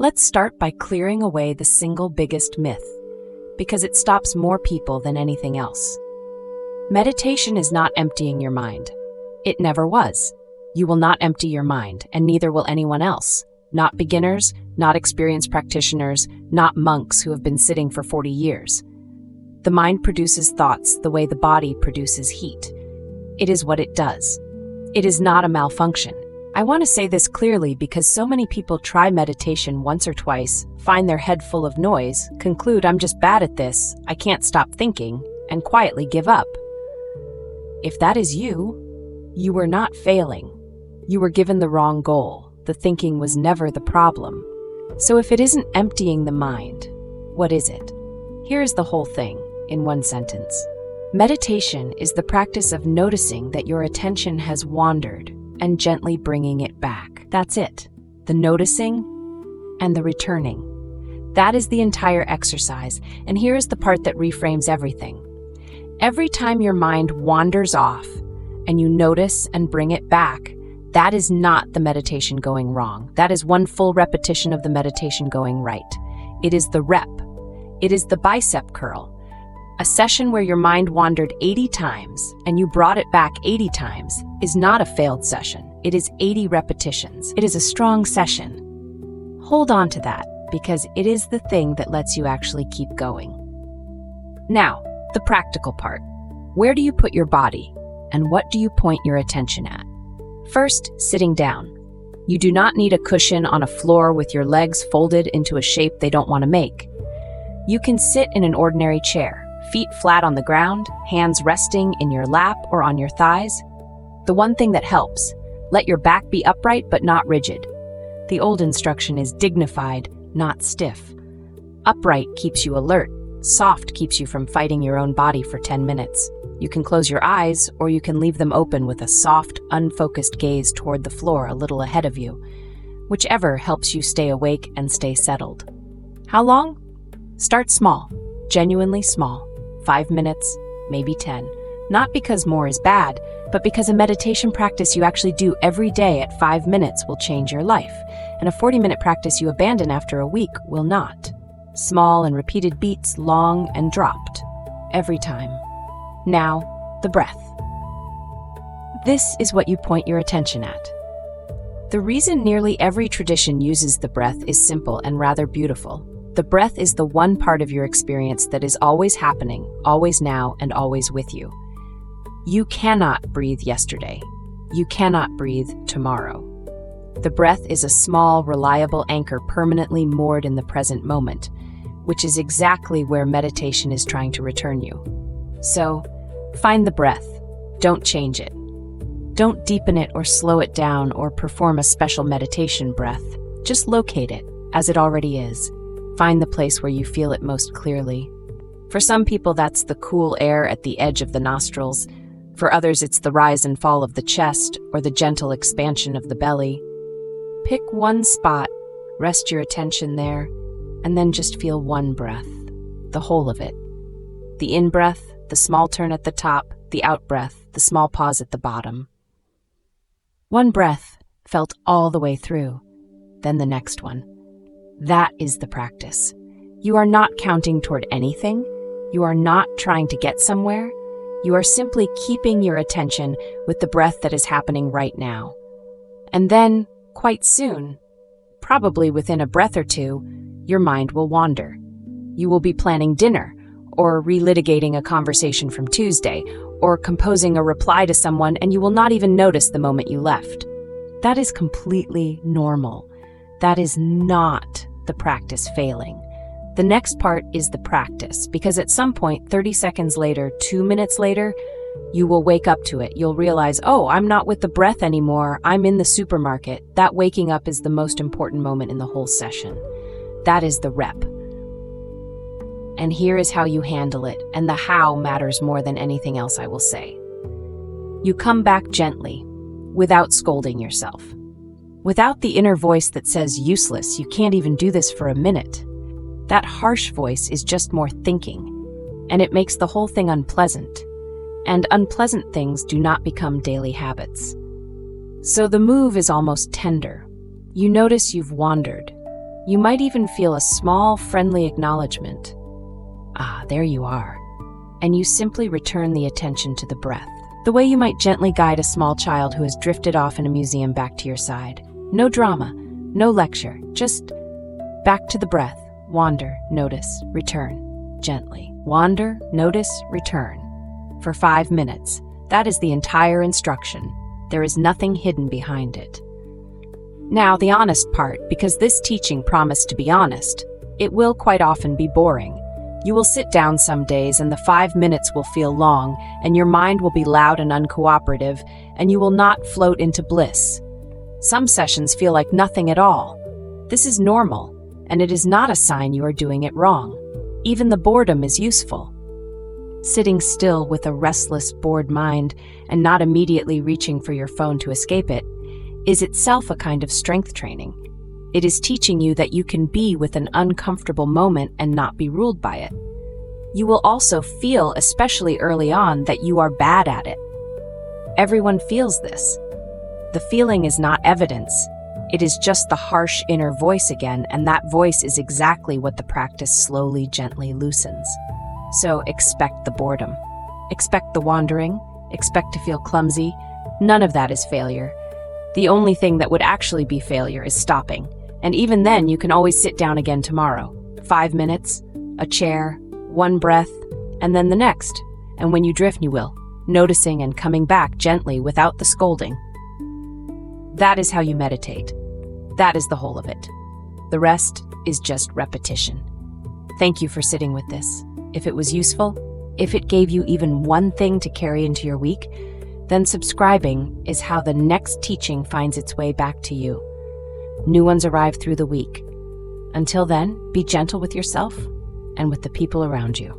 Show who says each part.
Speaker 1: Let's start by clearing away the single biggest myth, because it stops more people than anything else. Meditation is not emptying your mind. It never was. You will not empty your mind, and neither will anyone else. Not beginners, not experienced practitioners, not monks who have been sitting for 40 years. The mind produces thoughts the way the body produces heat. It is what it does. It is not a malfunction. I want to say this clearly because so many people try meditation once or twice, find their head full of noise, conclude I'm just bad at this, I can't stop thinking, and quietly give up. If that is you, you were not failing. You were given the wrong goal. The thinking was never the problem. So if it isn't emptying the mind, what is it? Here is the whole thing in one sentence. Meditation is the practice of noticing that your attention has wandered and gently bringing it back. That's it. The noticing and the returning. That is the entire exercise, and here is the part that reframes everything. Every time your mind wanders off and you notice and bring it back, that is not the meditation going wrong. That is one full repetition of the meditation going right. It is the rep. It is the bicep curl. A session where your mind wandered 80 times and you brought it back 80 times is not a failed session. It is 80 repetitions. It is a strong session. Hold on to that because it is the thing that lets you actually keep going. Now, the practical part. Where do you put your body and what do you point your attention at? First, sitting down. You do not need a cushion on a floor with your legs folded into a shape they don't want to make. You can sit in an ordinary chair. Feet flat on the ground, hands resting in your lap or on your thighs. The one thing that helps, let your back be upright but not rigid. The old instruction is dignified, not stiff. Upright keeps you alert, soft keeps you from fighting your own body for 10 minutes. You can close your eyes or you can leave them open with a soft, unfocused gaze toward the floor a little ahead of you. Whichever helps you stay awake and stay settled. How long? Start small, genuinely small. 5 minutes, maybe 10. Not because more is bad, but because a meditation practice you actually do every day at 5 minutes will change your life, and a 40-minute practice you abandon after a week will not. Small and repeated beats, long and dropped. Every time. Now, the breath. This is what you point your attention at. The reason nearly every tradition uses the breath is simple and rather beautiful. The breath is the one part of your experience that is always happening, always now, and always with you. You cannot breathe yesterday. You cannot breathe tomorrow. The breath is a small, reliable anchor permanently moored in the present moment, which is exactly where meditation is trying to return you. So, find the breath. Don't change it. Don't deepen it or slow it down or perform a special meditation breath. Just locate it, as it already is. Find the place where you feel it most clearly. For some people, that's the cool air at the edge of the nostrils. For others, it's the rise and fall of the chest or the gentle expansion of the belly. Pick one spot, rest your attention there, and then just feel one breath, the whole of it. The in-breath, the small turn at the top, the out-breath, the small pause at the bottom. One breath felt all the way through, then the next one. That is the practice. You are not counting toward anything. You are not trying to get somewhere. You are simply keeping your attention with the breath that is happening right now. And then, quite soon, probably within a breath or two, your mind will wander. You will be planning dinner, or relitigating a conversation from Tuesday, or composing a reply to someone, and you will not even notice the moment you left. That is completely normal. That is not the practice failing. The next part is the practice, because at some point, 30 seconds later, 2 minutes later, you will wake up to it. You'll realize, oh, I'm not with the breath anymore. I'm in the supermarket. That waking up is the most important moment in the whole session. That is the rep. And here is how you handle it, and the how matters more than anything else I will say. You come back gently, without scolding yourself. Without the inner voice that says, useless, you can't even do this for a minute. That harsh voice is just more thinking, and it makes the whole thing unpleasant. And unpleasant things do not become daily habits. So the move is almost tender. You notice you've wandered. You might even feel a small, friendly acknowledgement. Ah, there you are. And you simply return the attention to the breath, the way you might gently guide a small child who has drifted off in a museum back to your side. No drama, no lecture, just back to the breath. Wander, notice, return, gently. Wander, notice, return. For 5 minutes. That is the entire instruction. There is nothing hidden behind it. Now, the honest part, because this teaching promised to be honest, it will quite often be boring. You will sit down some days and the 5 minutes will feel long, and your mind will be loud and uncooperative, and you will not float into bliss. Some sessions feel like nothing at all. This is normal, and it is not a sign you are doing it wrong. Even the boredom is useful. Sitting still with a restless, bored mind and not immediately reaching for your phone to escape it is itself a kind of strength training. It is teaching you that you can be with an uncomfortable moment and not be ruled by it. You will also feel, especially early on, that you are bad at it. Everyone feels this. The feeling is not evidence. It is just the harsh inner voice again, and that voice is exactly what the practice slowly, gently loosens. So expect the boredom. Expect the wandering. Expect to feel clumsy. None of that is failure. The only thing that would actually be failure is stopping. And even then, you can always sit down again tomorrow. 5 minutes, a chair, one breath, and then the next. And when you drift, you will, noticing and coming back gently without the scolding. That is how you meditate. That is the whole of it. The rest is just repetition. Thank you for sitting with this. If it was useful, if it gave you even one thing to carry into your week, then subscribing is how the next teaching finds its way back to you. New ones arrive through the week. Until then, be gentle with yourself and with the people around you.